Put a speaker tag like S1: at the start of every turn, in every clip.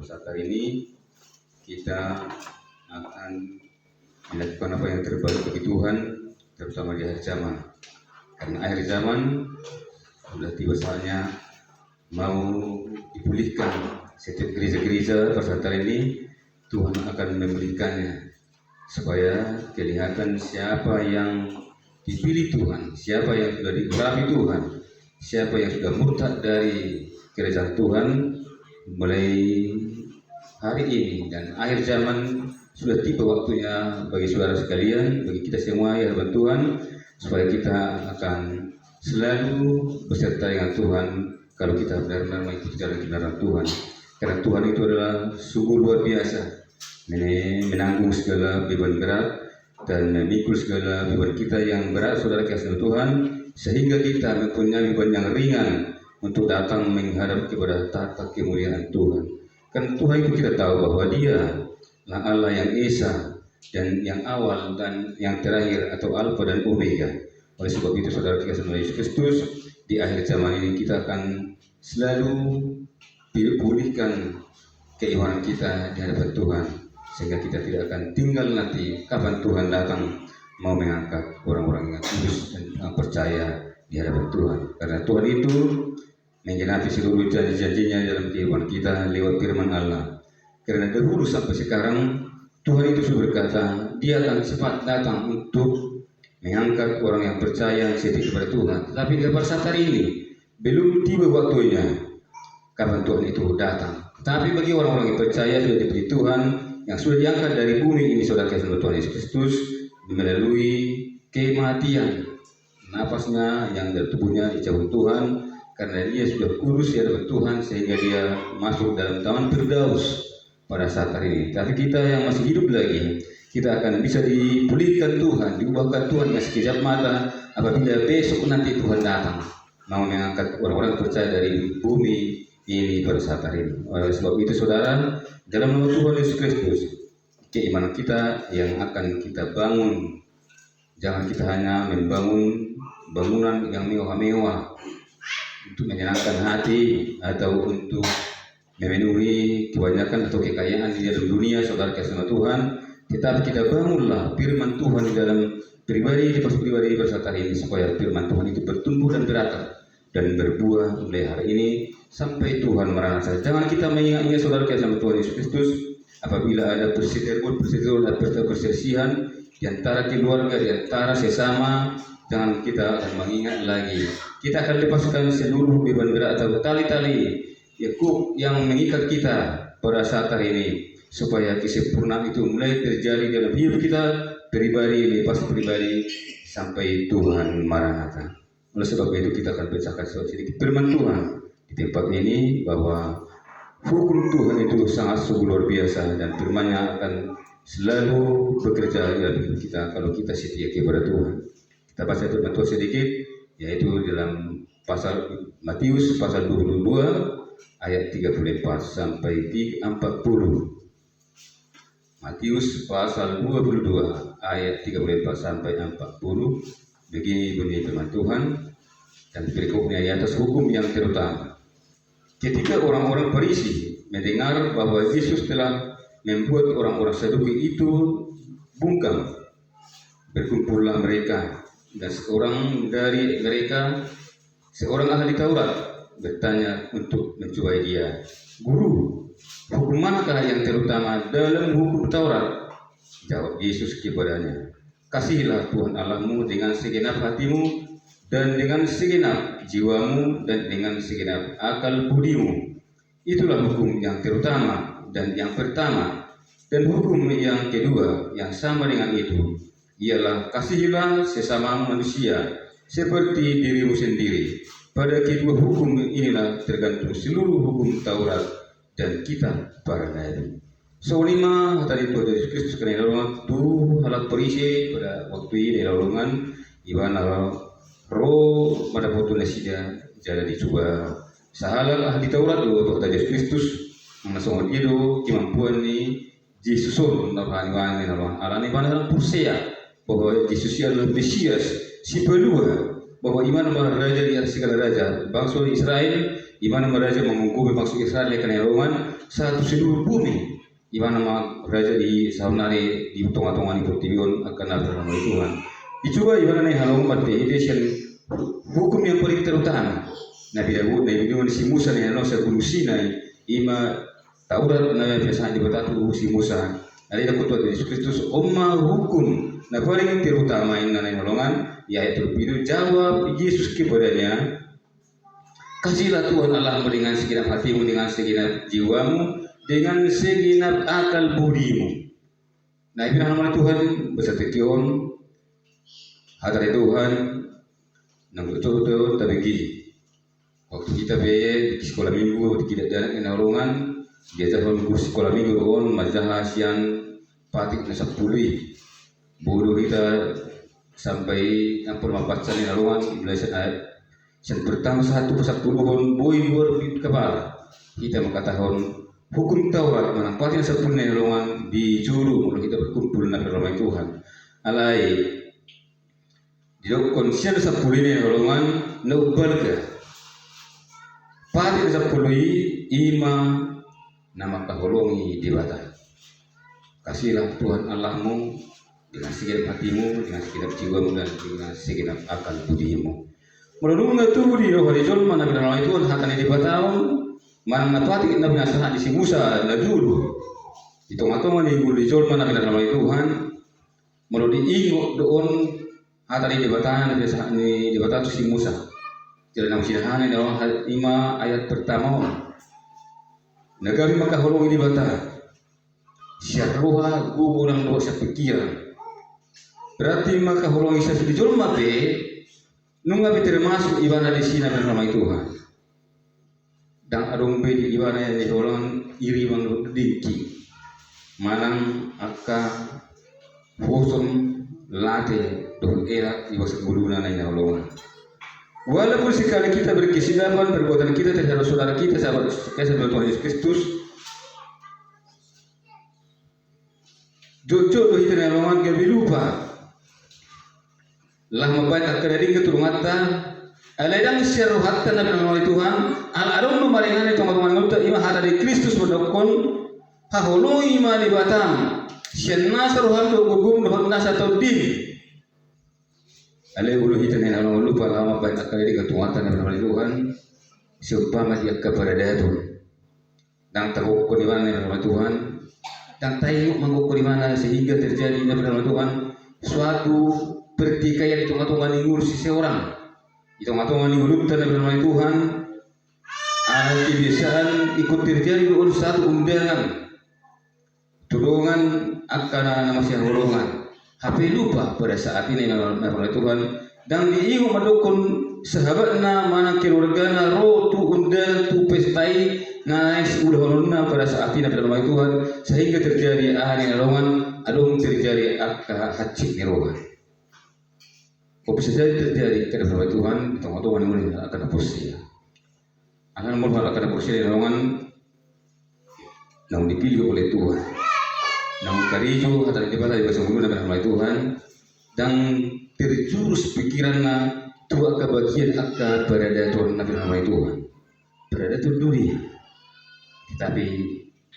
S1: saat hari ini kita akan melakukan apa yang terbaik bagi Tuhan, terutama di akhir zaman. Karena akhir zaman sudah tiba saatnya mau dipulihkan setiap gereja-gereja pada saat hari ini. Tuhan akan memulihkannya supaya kelihatan siapa yang dipilih Tuhan, siapa yang sudah diurapi Tuhan, siapa yang sudah murtad dari kerajaan Tuhan mulai hari ini. Dan akhir zaman sudah tiba waktunya bagi saudara sekalian, bagi kita semua ya hadirat Tuhan, supaya kita akan selalu beserta dengan Tuhan kalau kita benar-benar mengikuti jalan kebenaran Tuhan. Karena Tuhan itu adalah sungguh luar biasa, menanggung segala beban berat dan memikul segala beban kita yang berat, saudara kasih Tuhan, sehingga kita mempunyai beban yang ringan untuk datang menghadap kepada tahta kemuliaan Tuhan. Karena Tuhan itu kita tahu bahwa Dia lah Allah yang Esa dan yang awal dan yang terakhir, atau Alfa dan Omega. Oleh sebab itu saudara kasih Yesus Kristus, di akhir zaman ini kita akan selalu dipulihkan keimanan kita di hadapan Tuhan, sehingga kita tidak akan tinggal nanti kapan Tuhan datang mau mengangkat orang-orang yang kudus dan percaya di hadapan Tuhan. Karena Tuhan itu menggenapi seluruh janji-janjinya dalam kehidupan kita lewat firman Allah. Karena dahulu sampai sekarang Tuhan itu sudah berkata Dia akan cepat datang untuk mengangkat orang yang percaya setia kepada Tuhan. Tapi pada saat hari ini belum tiba waktunya kapan Tuhan itu datang. Tapi bagi orang-orang yang percaya sudah diberi Tuhan, yang sudah diangkat dari bumi ini, saudara kasih Tuhan Yesus Kristus, melalui kematian, napasnya yang dari tubuhnya dicabut Tuhan, karena dia sudah kudus di hadapan Tuhan, sehingga dia masuk dalam taman Firdaus pada saat hari ini. Tapi kita yang masih hidup lagi, kita akan bisa dipulihkan Tuhan, diubahkan Tuhan dengan sekejap mata apabila besok nanti Tuhan datang mau mengangkat orang-orang percaya dari bumi ini pada saat hari ini. Oleh sebab itu saudara, dalam nama Tuhan Yesus Kristus, keimanan kita yang akan kita bangun, jangan kita hanya membangun bangunan yang mewah-mewah untuk menyenangkan hati atau untuk memenuhi kebanyakan atau kekayaan di dalam dunia, saudara kasih Tuhan. Tetapi kita bangunlah firman Tuhan di dalam pribadi pada saat hari ini, supaya firman Tuhan itu bertumbuh dan berakar dan berbuah mulai hari ini sampai Tuhan Maranatha. Jangan kita mengingat-ingat saudara kasih Tuhan Yesus Kristus apabila ada perselisihan atau perselisihan di antara keluarga, di antara sesama. Jangan kita akan mengingat lagi. Kita akan lepaskan seluruh beban berat atau tali-tali yakub yang mengikat kita pada saat hari ini, supaya kesempurnaan itu mulai terjadi dalam hidup kita pribadi lepas pribadi sampai Tuhan Maranatha. Oleh sebab itu kita akan bacakan sedikit firman Tuhan di tempat ini, bahwa hukum Tuhan itu sangat sungguh luar biasa, dan firman-Nya akan selalu bekerja dalam hidup kita kalau kita setia kepada Tuhan. Kita baca firman Tuhan sedikit, yaitu dalam pasal Matius pasal 22 ayat 34 sampai 40. Matius pasal 22 ayat 34 sampai 40. Begini bunyi firman Tuhan, dan berikutnya di atas hukum yang terutama. Ketika orang-orang Farisi mendengar bahwa Yesus telah membuat orang-orang Saduki itu bungkam, berkumpullah mereka, dan seorang dari mereka, seorang ahli Taurat, bertanya untuk mencobai Dia, "Guru, hukum manakah yang terutama dalam hukum Taurat?" Jawab Yesus kepadanya, "Kasihilah Tuhan Allahmu dengan segenap hatimu, dan dengan segenap jiwamu, dan dengan segenap akal budimu. Itulah hukum yang terutama dan yang pertama. Dan hukum yang kedua yang sama dengan itu ialah kasihilah sesama manusia seperti dirimu sendiri. Pada kedua hukum inilah tergantung seluruh hukum Taurat dan kitab para nabi." So lima tadi itu Yesus Kristus kena nolongan tu halat Farisi pada waktu ini nolongan iban roh pada foto nasida jadi dicoba sahalal ahli Taurat do Yesus Kristus masuk dia do kemampuan ni Yesus on nabani nolongan alani bana Persea bahwa Yesus adalah Mesias si pelua, bahwa iman bahwa raja di atas segala raja bangsa Israel di mana raja menghukumi maksud Israel karena roman satu seluruh bumi, di mana raja di saunari di tengah-tengah di pertiwion akan ada Tuhan. Dicoba di mana nih halong mati itu hukum yang paling terutama. Nabi Daud, Nabi si Musa nih halong sa Gunung Sinai, ima Taurat na biasa di batatu si Musa. Ada yang kutuat Yesus Kristus omma hukum. Nah paling terutama ini halongan yaitu itu jawab Yesus kepadanya. Kasihlah Tuhan Allah dengan segenap hatimu, dengan segenap jiwamu, dengan segenap akal budimu. Nah ini nama Tuhan bersatition. Hadari Tuhan, nang betul tapi gini. Waktu kita di sekolah minggu tidak ada kenalangan, biasa minggu sekolah minggu on mazhar sian patik na 10. Bodoh kita sampai yang permapasan kenalangan belajar ayat. Yang pertama 1/10 boy berbit kepala. Kita mengatakan hukum Taurat menampatkan 10 kenalangan di juru mulai kita berkumpul na ramai Tuhan. Alai Didokon siya sa puli na rolongan na ubalga. Pati sa puli ima na makahulungi di bata. Kasihlah Tuhan Allahmu dengan segenap hatimu, dengan segenap jiwamu dan dengan segenap akal budimu. Menurut ngatu di rohani jolma na binalawai Tuhan hatani di bataon, man na pati na binasahan di si Musa na dulu. Itong-atong ni di jolma na binalawai Tuhan, menurut ingo doon atali jabatan biasa ni jabatan si Musa. Jalan nasihahan dalam hal 5 ayat pertama. Negari makahulungi di bata. Syarruha gugurang dosa pikiran. Berarti makahulungi sa di julma pe nunga be termasuk ibana di sina dan ramai Tuhan. Dan adong be di ibana yang diholong iri bang dingki. Manang akka fosun late don era di bawah guluna na inaulungan. Walaupun sekali kita berkesilapan perbuatan kita terhadap saudara kita sahabat Tuhan Yesus Kristus, jodoh itu nalangan kami lupa. Lah membaca kerading keturungan aladang syaru hatta nabi Muhammad Tuhan al-arum memaringan itu teman-teman ngota ima hata di Kristus berdokon hahulu ima di batam. Sianna saruhan do gugum do nasa tawdin. Ale ulu hitan yang orang lupa lama banyak kali ketuatan dengan Tuhan. Seumpama dia kepada Tuhan. Dan tahu di mana dengan Tuhan. Dan tahu mengukur di mana sehingga terjadi dengan Tuhan suatu pertikaian itu ngatungan ingur seseorang. Itu ngatungan ingur dengan Tuhan. Kebiasaan ikut terjadi oleh satu undangan. Tudungan akan nama siang HP lupa pada saat ini nama Tuhan dan diingat madukun sahabatna mana keluargana roh tu undangan tu pestai nais udah pada saat ini nama Tuhan sehingga terjadi ahli nalongan adung terjadi akka hacik nirohan. Apa saja terjadi kepada nama Tuhan Tuhan ini akan posisi. Akan mulai akan posisi nalongan yang dipilih oleh Tuhan. Namun karijo atau di bawah bahasa Melayu nama Tuhan dan terjurus pikirannya tua kebagian akal berada Tuhan nabi nama Tuhan berada tu dunia tetapi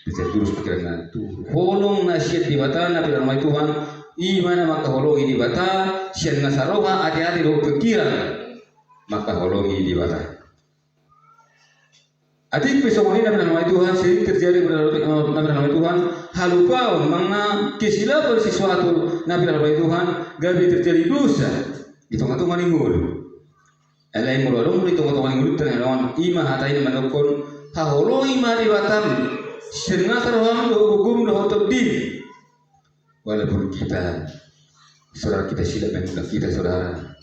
S1: terjurus pikirannya tu holong nasihat di bata nabi nama Tuhan imana maka holongi di bata sian nasaroha hati-hati do pikiran maka holongi di bata. Adik besok ini nama Tuhan sering terjadi pada nama Tuhan halupa mana kesilapan sesuatu nama Tuhan gabi terjadi dosa di tengah-tengah ingul. Elai mulorong di tengah-tengah ingul terlawan ima hatai menukun haholo ima di batam senang terham do hukum do terdiri. Walaupun kita saudara kita silap yang kita saudara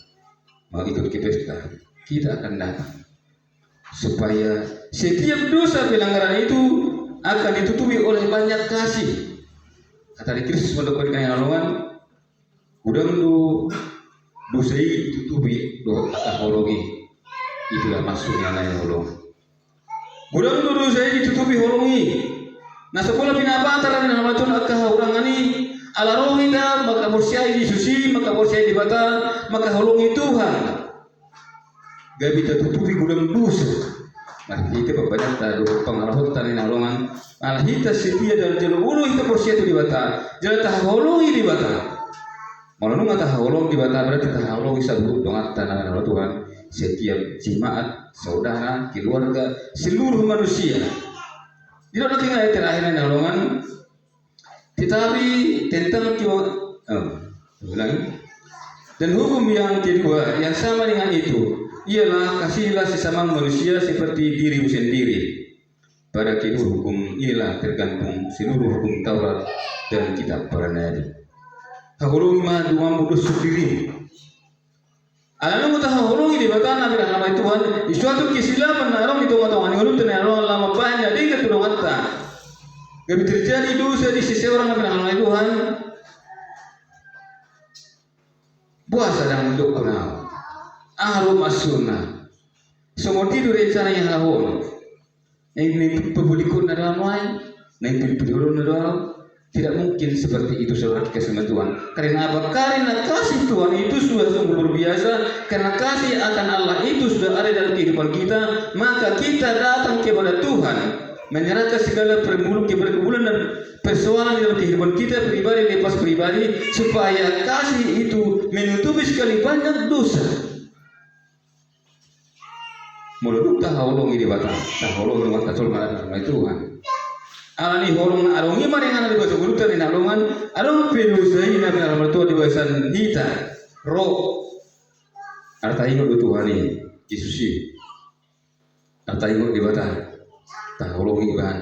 S1: mau ikut ke pesta kita akan datang. Supaya setiap dosa pelanggaran itu akan ditutupi oleh banyak kasih. Kata di Kristus mendapatkan nolongan, udang do dosa ditutupi do holongi. Itulah maksudnya na holong. Udang do dosa ditutupi holongi. Nah sekolah pinapataran na namatun akka urang ani ala rohita maka bersih di suci maka bersih di bata maka holongi Tuhan. Gabi tertutupi gudang dosa. Mari kita banyak tahu pengaruh tani nalongan. Malah kita setia dan jalan ulu kita porsi itu di bata. Jalan taholongi di bata. Malah nunga taholong di bata berarti taholong bisa buruk dengan tanah Tuhan. Setiap jemaat, saudara, keluarga, seluruh manusia. Tidak ada tinggal terakhir nalongan. Tetapi tentang dan hukum yang kedua yang sama dengan itu ialah kasihilah sesama manusia seperti dirimu sendiri. Pada kedua hukum ialah tergantung seluruh hukum Taurat dan kitab para nabi. Hahulungi mah dua mudus sendiri. Alam kita hahulungi di batang nabi rahmat Tuhan. Di suatu kesilapan narong itu matang angin tenarong lama banyak dia ketulungan tak. Gak terjadi dosa di sisi orang nabi rahmat Tuhan. Puasa dan untuk kenal. Arum as-sunnah. Semua tidur rencana yang hahul. Yang pebulikun adalah main. Yang pebulikun adalah tidak mungkin seperti itu saudara kasih Tuhan. Karena apa? Karena kasih Tuhan itu sudah sungguh luar biasa. Karena kasih akan Allah itu sudah ada dalam kehidupan kita. Maka kita datang kepada Tuhan. Menyerahkan segala pergumulan dan persoalan dalam kehidupan kita pribadi lepas pribadi. Supaya kasih itu menutupi sekali banyak dosa. Mulut taholong ini batang, taholong dengan kacul malam Tuhan. Alani holong arungi marengan di bahasa mulut dan nalongan, arung pedusai nabi alam Tuhan di bahasa hita, roh. Arta ingat Tuhan ini, Yesusi. Arta ingat di batang, taholong ini bahan.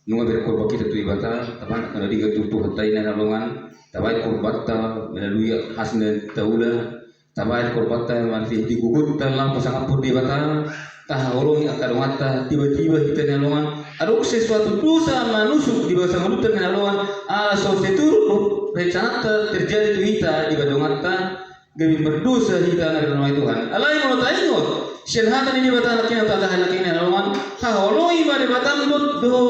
S1: Nunga berkorban kita tu ibata, taban kana diga tutu hatai nalongan, tabai korbata melalui hasna taula. Tabai korbata manti digugut dalam pasangan pun di batang taholong akar mata tiba-tiba kita nalongan aduk sesuatu dosa manusuk di bawah mulut dan nalongan so seturut rencana terjadi di kita di badong mata gemi berdosa kita dengan Tuhan alai mau taingot syenhatan ini batang lakin atau tak lakin nalongan taholong iba di batang do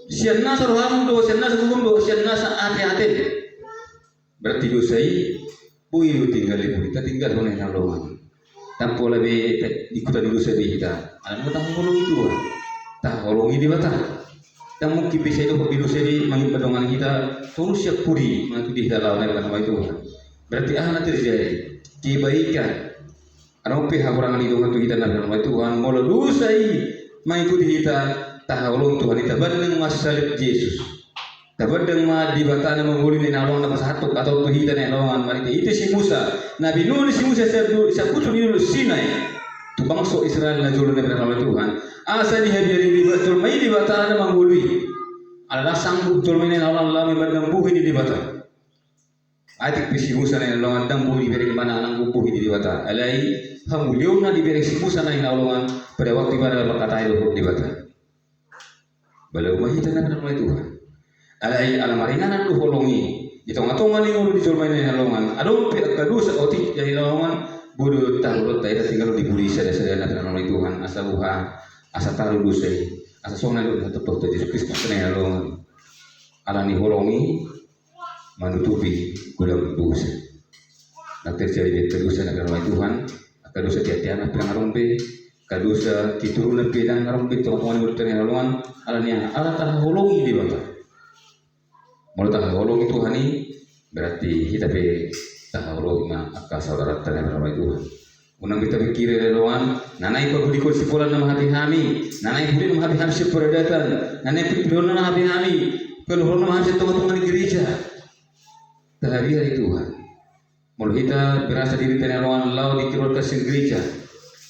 S1: syenna saruham do syenna hukum do syenna hati-hati berarti dosai Puilu tinggal ibu kita tinggal oleh nalongan. Tanpa lebih ikutan dulu sedih kita. Anak kita holong itu, tak holongi di batang. Tak mungkin bisa itu bilu sedih mengibadongan kita terus siap puri mengikuti di dalam nama itu. Berarti anak terjadi kebaikan. Anak pihak orang itu untuk kita nama Tuhan. Mula dosai mengikuti kita tak holong Tuhan kita banding masalib Yesus. Dapat dengan di batana mengulin nalongan nama satu atau tuhita nalongan mereka itu si Musa Nabi Nuh si Musa sabutu dulu Sinai tu bangsa Israel na julu nabi nama Tuhan asa dihabiri di batul mai di batana mengului Allah sanggup julu mai nalongan lami berdambuh ini di batana adik si Musa nalongan dambuh di beri mana anak bubuh di batana alai hamuliuna di beri si Musa nalongan pada waktu pada berkata itu di batana balau mahita nama Tuhan alai alamaringanan lu holongi itong-atongan yang udah dicolmain di nalongan adong pihak kedua seotik dari nalongan bodoh tahu tak tinggal di polisi ada sedana nama Tuhan asa buha asa tahu dusai asa sona lu tetap Yesus Kristus kena nalongan alani holongi menutupi gudang dosa nak terjadi dosa nama Tuhan dosa tiap-tiap pengarompe kadosa kiturunan pedang ngarompe tongkon udah kena nalongan alani ala tahu holongi di bawah Mulut taholong itu hani berarti kita be taholong ma akal saudara tanah nama Tuhan. Unang kita pikir relawan, nanai kau dikul sipulan nama hati kami, nanai budi nama hati kami seperadatan, nanai budi nama hati kami, kalau nama hati tengah-tengah di gereja. Tahari hari Tuhan. Mulut kita berasa diri tanah lawan lau dikeluarkan dari gereja.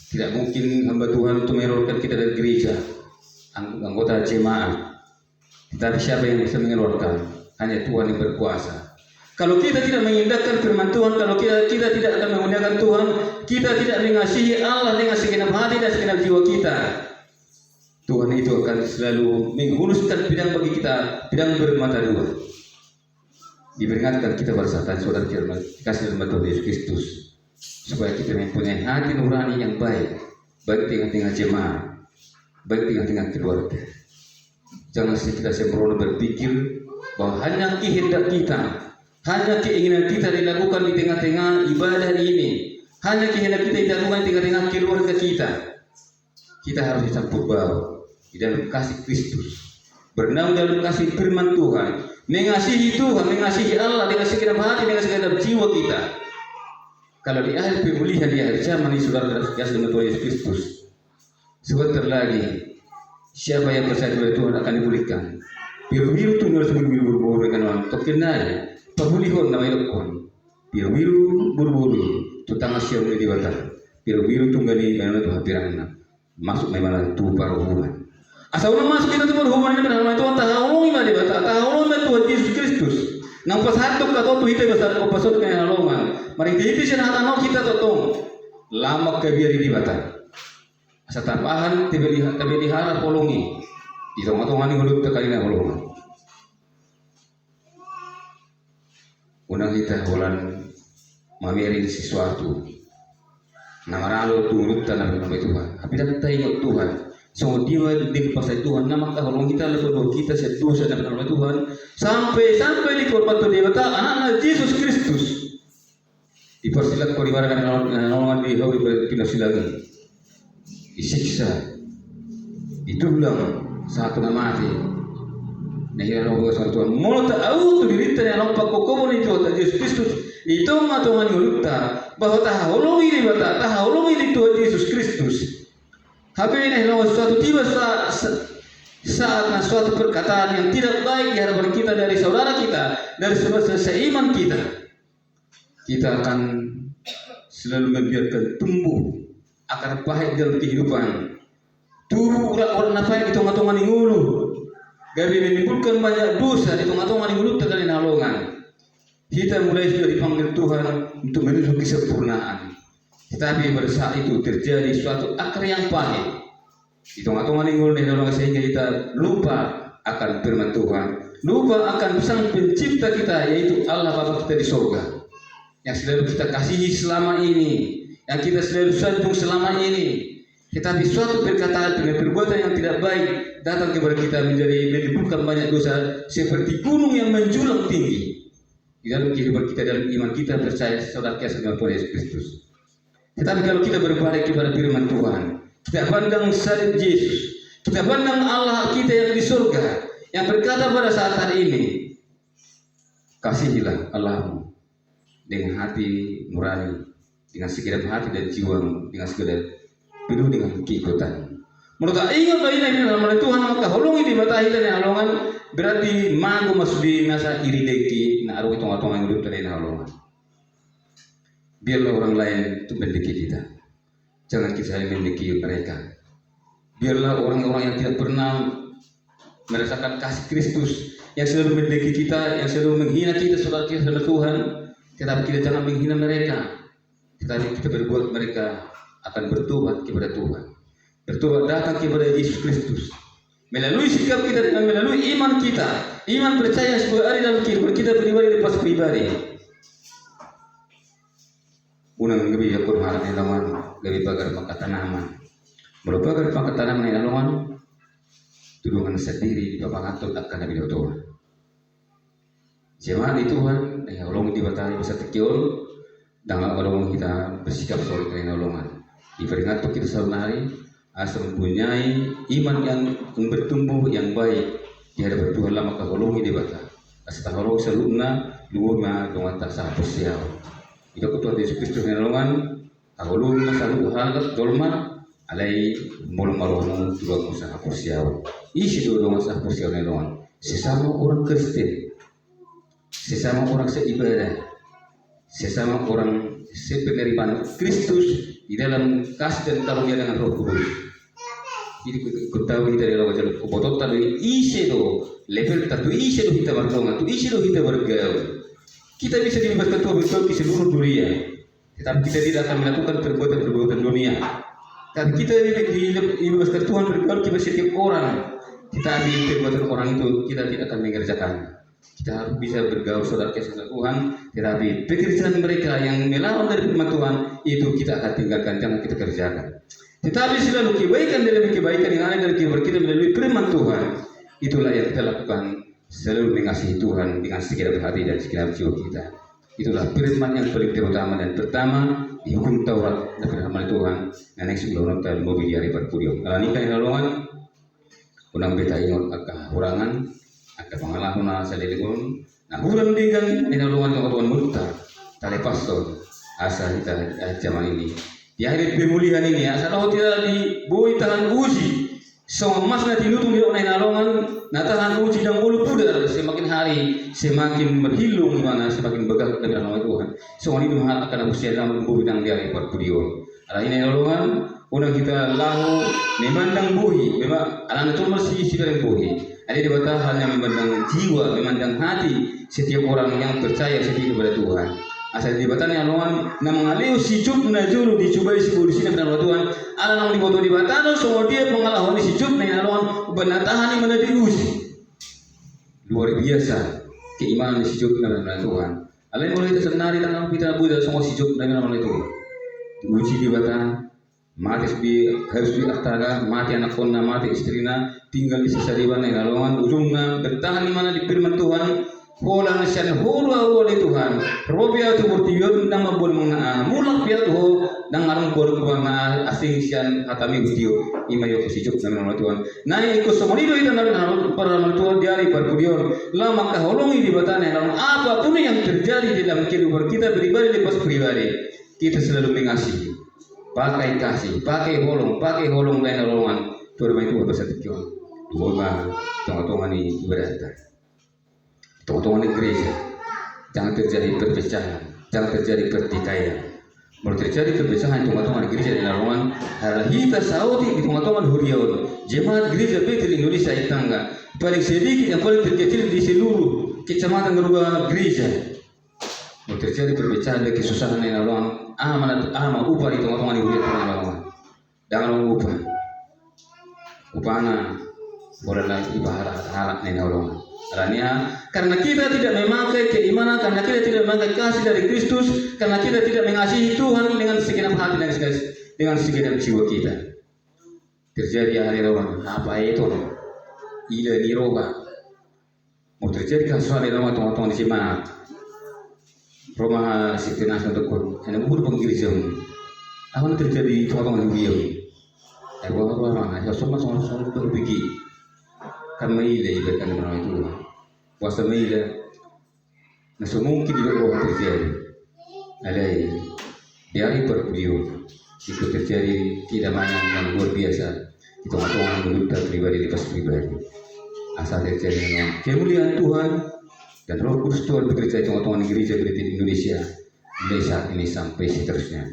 S1: Tidak mungkin hamba Tuhan untuk mengeluarkan kita dari gereja. Anggota jemaat. Tetapi siapa yang bisa mengeluarkan? Hanya Tuhan yang berkuasa. Kalau kita tidak mengindahkan firman Tuhan, kalau kita tidak akan memuliakan Tuhan, kita tidak mengasihi Allah dengan segenap hati dan segenap jiwa kita, Tuhan itu akan selalu menghunuskan bidang bagi kita, bidang bermata dua. Diperingatkan kita bersama saudara kasih dalam Tuhan Yesus Kristus, supaya kita mempunyai hati nurani yang baik tengah-tengah jemaat, baik tengah-tengah keluarga. Jangan kita sembrono berpikir bahwa hanya kehendak kita, hanya keinginan kita dilakukan di tengah-tengah ibadah ini, hanya kehendak kita dilakukan di tengah-tengah keluarga kita. kita harus dicampur baur di dalam kasih Kristus, berenang dalam kasih firman Tuhan, mengasihi Tuhan, mengasihi Allah dengan segenap hati, dengan segenap jiwa kita. Kalau di akhir pemulihan, di akhir zaman ini saudara kasih dengan Tuhan Yesus Kristus, sebentar lagi siapa yang percaya kepada Tuhan akan dipulihkan. Biru-biru tunggal biru buru-buru dengan orang terkenal pemulihon nama ilokon. Biru-biru buru-buru tutang asyam di batar. Biru-biru tunggal di mana Tuhan pirangna. Masuk memang tu paruhuman. Asal orang masuk kita tu paruhuman ini benar Tuhan tahu iman di batar, tahu iman Tuhan Yesus Kristus. Nampak satu kata tu kita besar kopasot kena halongan. Mari itu sih nak kita totong. Lama kebiari di batar. Asa tapahan tiba dihara polongi. Di tengah-tengah ini hulut tekali na polongan. Unang kita holan mamirin sesuatu. Nama ralo turut tanah nama Tuhan. Tapi kita ingat Tuhan. So dia di pasal Tuhan. Nama kalau kita lepas kita sedosa dalam nama Tuhan. Sampai di korban tu dia kata anak Yesus Kristus. Dipersilat kau dibarangkan nolongan di hawi pinasilangan. Disiksa, ditulang saat tengah mati. Nah ini adalah satu Tuhan. Mau tahu tu dirita yang nampak kokobon itu Tuhan Yesus Kristus. Itu mah Tuhan yuluta bahwa taholong ini bata taholong ini Tuhan Yesus Kristus. Tapi ini adalah suatu tiba saat suatu perkataan yang tidak baik di hadapan kita dari saudara kita, dari seiman kita. Kita akan selalu membiarkan tumbuh akar baik dalam kehidupan. Tubuh orang nafai di tengah-tengah ngulu. Gabi menimbulkan banyak dosa di tengah-tengah ngulu terkali nalongan. Kita mulai sudah dipanggil Tuhan untuk menuju kesempurnaan. Tetapi pada saat itu terjadi suatu akar yang pahit di tengah-tengah ngulu sehingga kita lupa akan firman Tuhan, lupa akan sang pencipta kita yaitu Allah Bapa kita di surga yang selalu kita kasihi selama ini, yang kita selalu sanjung selama ini. Tetapi suatu perkataan dengan perbuatan yang tidak baik datang kepada kita menimbulkan banyak dosa seperti gunung yang menjulang tinggi di dalam kehidupan kita, dalam iman kita percaya saudara kisah dengan Tuhan Yesus Kristus. Tetapi kalau kita berbalik kepada firman Tuhan, kita pandang salib Yesus, kita pandang Allah kita yang di surga yang berkata pada saat hari ini, kasihilah Allahmu dengan hati nurani, dengan segenap hati dan jiwa, dengan segenap penuh dengan keikutan. Menurut ingat ini dalam Tuhan maka holongi di mata kita yang halongan berarti magu masuk di masa iri deki na aru tong-tong yang hidup dari halongan. Biarlah orang lain itu mendeki kita, jangan kita yang mendeki mereka. Biarlah orang-orang yang tidak pernah merasakan kasih Kristus, yang selalu mendeki kita, yang selalu menghina kita saudara kita sama Tuhan, tetapi kita jangan menghina mereka. Tetapi kita berbuat mereka akan bertobat kepada Tuhan, bertobat datang kepada Yesus Kristus melalui sikap kita dengan melalui iman kita, iman percaya sebuah hari dalam kehidupan kita pribadi lepas pribadi. Unang gabi yakun haran ilawan gabi bagar pangkat tanaman, merupakan pangkat tanaman ilawan tudungan sendiri di bawah atur akan nabi Tuhan. Jemaat di Tuhan yang ulung di batang bisa tekion dengan ulung kita bersikap solid dengan ulungan. Diperingat kita selalu hari asal mempunyai iman yang bertumbuh yang baik di hadapan Tuhan lama kahulungi di batang. Asal kahulung selumna luwuma dengan tak sah persiaw. Ito Tuhan Yesus Kristus nalungan kahulung masalu halat dolma alai mulu marunung tulang usaha persiaw. Isi dulu usaha persiaw nalungan. Sesama orang Kristen, sesama orang seibadah, sesama orang sepenerimaan Kristus di dalam kasih dan karunia dengan Roh Kudus. Jadi ketahui dari lawan jalur kebotot tadi isi do level tatu isi do kita berdoa, tu isi do kita bergaul. Kita bisa dibebaskan Tuhan betul di seluruh dunia, tetapi kita tidak akan melakukan perbuatan dunia. Dan kita dibebaskan Tuhan bergaul kepada setiap orang, tetapi perbuatan orang itu kita tidak akan mengerjakan. Kita harus bisa bergaul saudara kisah Tuhan, tetapi pekerjaan mereka yang melawan dari firman Tuhan itu kita akan tinggalkan, jangan kita kerjakan. Tetapi selalu kebaikan demi kebaikan yang ada dari kehidupan kita melalui firman Tuhan, itulah yang kita lakukan, selalu mengasihi Tuhan dengan segenap hati dan segenap jiwa kita. Itulah firman yang paling terutama dan pertama dihukum Taurat na firman Tuhan nga nagsuglaw tayo mo biyari perpuriyo. Alani kay nalungan unang beta ingon akahurangan aka pangalahon na sa lilingon na hurang digan ninalungan ng katuan multa tali pastor asa kita zaman ini di hari pemulihan ini asa tahu tidak di buhay tahan uji so mas na tinutong di onay nalungan natahan uji ng ulo pudar semakin hari semakin berhilung mana semakin begal dari nama Tuhan so ini mahal akan usia dalam buhay ng diari perpuriyo. Ala ini nalungan unang kita lahu memandang buhi memang alam itu masih sigaran buhi ada di bawah hanya memandang jiwa memandang hati setiap orang yang percaya setia kepada Tuhan asal di batanya nalungan na mengalih si cup na juru dicoba si polisi dengan Tuhan ala nang di bawah di batano so dia mengalahkan si cup na nalungan benatahan yang menjadi uji luar biasa keimanan si cup dengan Tuhan ala yang mulai tersenari tentang kita Buddha semua si cup dengan nama itu uji di batang mati harus diartaga mati anak kona mati istrina tinggal di sisa di mana nalungan ujungnya bertahan di mana di firman Tuhan hola nasian hola di Tuhan robia tu bertiun nang mabul mga mulak pia tu nang arang bor mga asing sian hatami video imayo kusicuk nang Tuhan nai ko somonido ita nang para Tuhan diari perpudion lama kaholongi di batane nang apapun yang terjadi di dalam kehidupan kita pribadi lepas pribadi kita selalu mengasihi pakai kasih, pakai holong lain nolongan. Tuhan itu bahasa Tuhan. Dua tongtongan ini berada. Tongtongan gereja. Jangan terjadi perpecahan, jangan terjadi pertikaian. Kalau terjadi perpecahan tongtongan gereja di nolongan, hal kita saudi di tongtongan huriaun. Jemaat gereja Betel Indonesia itu tangga paling sedikit yang paling terkecil di seluruh kecamatan berubah gereja. Kalau terjadi perpecahan dan kesusahan yang nolongan. Ama upah itu orang-orang yang berada dalam upahnya boleh lagi harap nenek orang. Karena kita tidak memakai keimanan, karena kita tidak memakai kasih dari Kristus, karena kita tidak mengasihi Tuhan dengan segenap hati dan dengan segenap jiwa kita. Terjadi hari orang apa itu? Ila niroga. Mau terjadi kasus hari orang teman-teman di jemaat. Rumah sekenas untuk hanya buku pengirim. Apa terjadi teman-teman beliau? Orang semua berpikir kan meile ibaratkan orang itu puasa meile. Nah semungkin juga orang terjadi. Ada dari beliau itu terjadi tidak banyak yang luar biasa. Itu orang meminta pribadi lepas pribadi. Asal terjadi kemuliaan Tuhan. Dan Roh Kudus Tuhan bekerja teman-teman gereja Betel Indonesia mulai saat ini sampai seterusnya.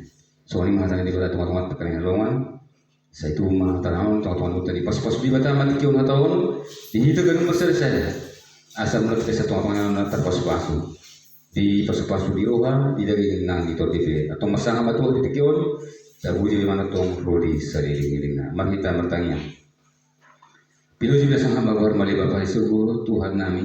S1: Soalnya mengatakan di pada teman-teman perkara lowongan, saya itu mengatakan teman-teman tadi pas-pas di bata mati kion tahun dihitakan besar saja. Asal melihat satu teman-teman yang terpas-pasu di pas-pasu di roha di dari nang di TV atau masang apa tuh di kion terwujud di mana tuh Rodi sariling-ilingna. Mari kita bertanya. Bila juga sang hamba hormati Bapa di surga Tuhan nami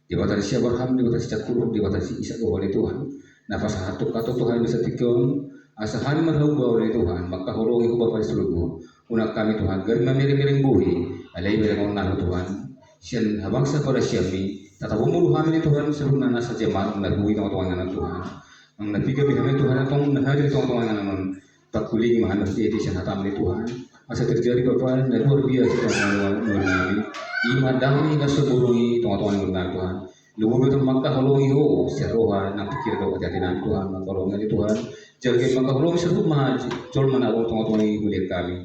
S1: di batas si Abraham, di batas si Cakur, di batas si Ishak oleh Tuhan. Nafas hatuk atau Tuhan bisa tikon asahan merhubah oleh Tuhan. Maka hulungi ku Bapa di surga. Unak kami Tuhan gari mamiring-miring buhi. Alai berang nahu Tuhan. Sian habangsa pada siami. Tata umur kami Tuhan sebelum nasa jemaat menagui tong-tongan Tuhan. Ang nabiga kami Tuhan atong nahadir tong-tongan naman. Pakuling mahan nasi di sian hatam Tuhan. Masa terjadi Bapak dan luar biasa tong-tongan nabi. Ima dami na suburungi tong-tongan ng Tuhan. Luwag ito magkakulungi ho sa roha ng pikir daw kati ng Tuhan. Magkulungan ni Tuhan. Jagay magkakulungi sa rumah. Jol man ako tong-tongan ng kami.